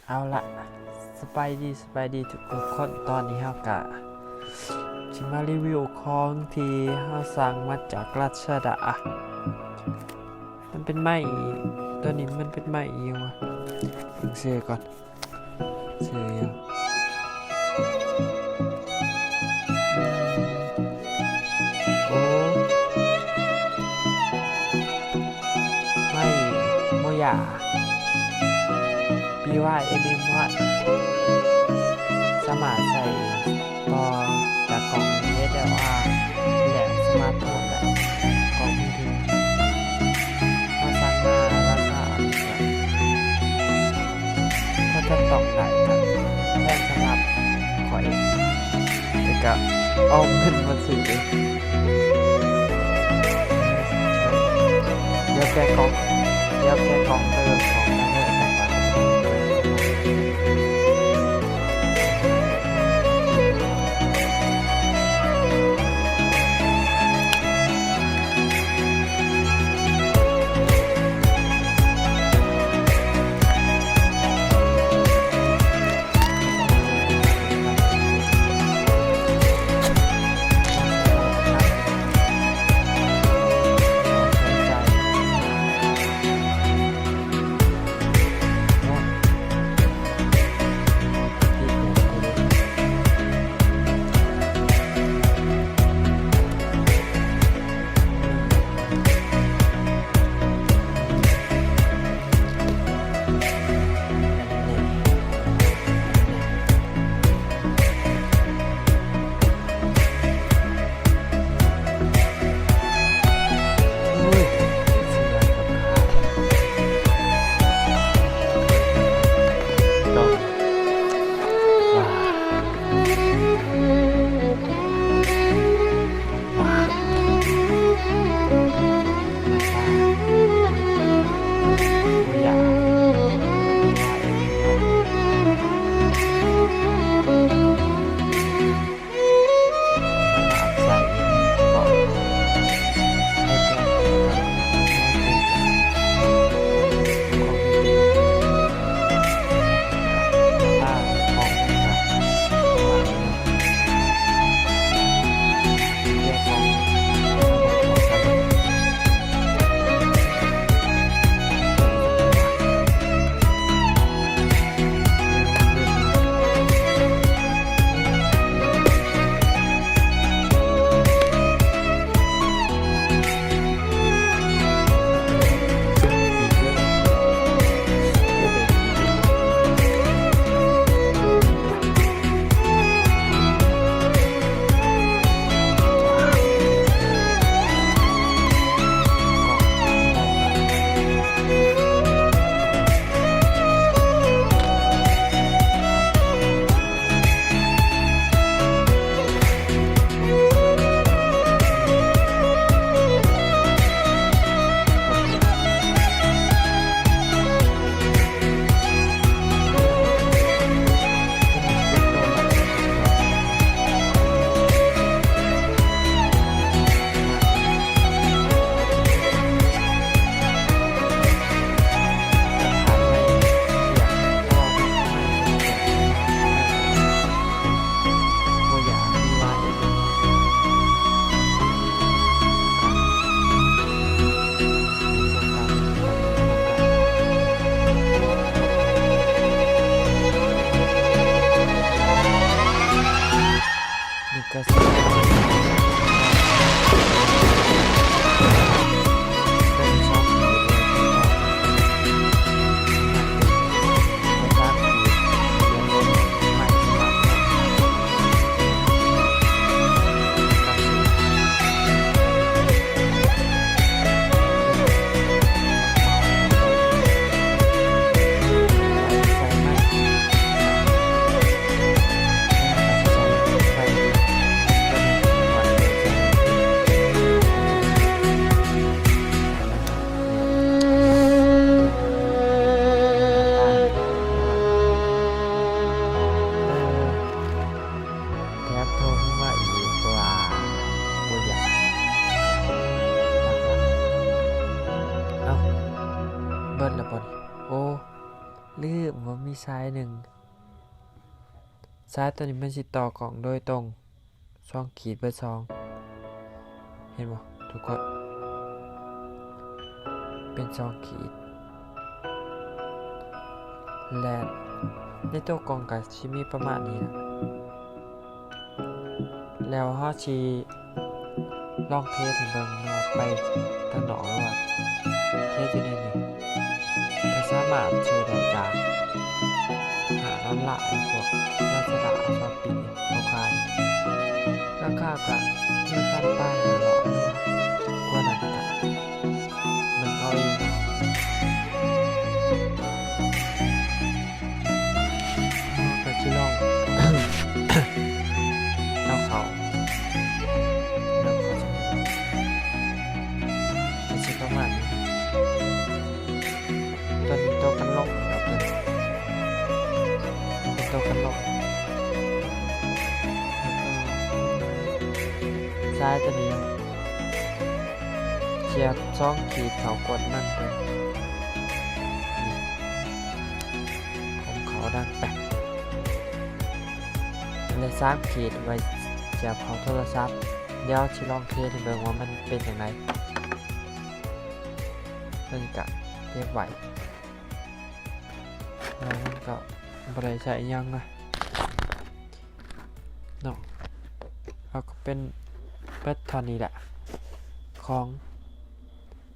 เอาละสบายดีทุกคนตอนนี้เฮากะชิมารีวิวของที่เฮาสั่งมาจากราชดามันเป็นไม้ตัวนี้มันเป็นไม้อีวะเพิ่งซื้อก่อนซื้อยังโอ้ไม้โมยา BYMM1 สามารถใส่ต่อจากกล่อง SLR และสมาร์ทโฟนได้กล่องมือถือมาสั่งมาราคาก็จะตอกได้ครับแทนสำหรับข่อยแต่ก็เอาเงินมาซื้อเองเดี๋ยวแกะกล่องเติมของมาเลย มว่ามีซ้ายหนึ่งซ้ายตัวนี้มันสิต่อกล่องโดยตรงช่องขีดเบอร์2เห็นบ่ทุกคนเป็นช่องขีดและในตัวกล่องก็สิมีประมาณนี้นะแล้วเฮาสิลองเทสให้เบิ่งว่าไปทางหนองว่าเทสอยู่ในนี้ก็สามารถซื้อได้จากหาร้านหลายพวก Lazada Shopee เขาขายราคาก็มีพันป้าย500นะกว่านั้นก็เบิ่งเอาเองก็สิลอง เอาเขาจะสิประมาณนี้ตัวนี้ตัวกันลงครับตัวนี้เป็นตัวกันลงแล้วก็ซ้ายตัวนี้เสียบช่องขีดเขากดมันตัวนี่ของเขาดังแปะเลย3ขีดไว้เสียบเขาโทรศัพท์เดี๋ยวสิลองเทสให้เบิ่งว่ามันเป็นอย่างไรตัวนี้ก็เรียบไหวแล้วมันก็บริใช้ยังนะเนาะเราก็เป็นเปิดเท่านี้แหละของ